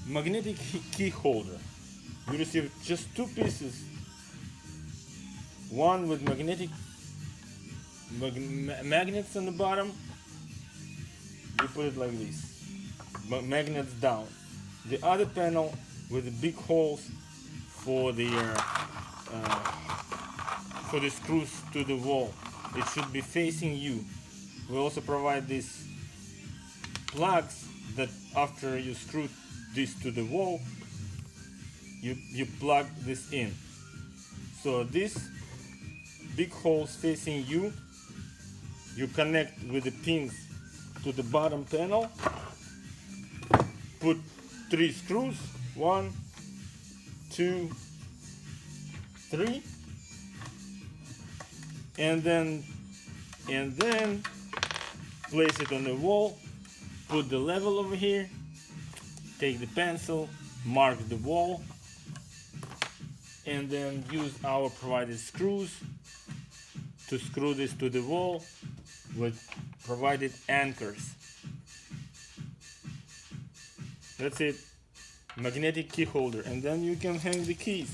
magnetic key holder. You receive just two pieces, one with magnets on the bottom. You put it like this, magnets down. The other panel with the big holes for the screws to the wall. It should be facing you. We also provide these plugs that after you screw this to the wall, you plug this in. So these big holes facing you, you connect with the pins to the bottom panel, put 3 screws, 1, 2, 3, and then place it on the wall, put the level over here, take the pencil, mark the wall, and then use our provided screws to screw this to the wall with provided anchors. That's it, magnetic key holder, and then you can hang the keys.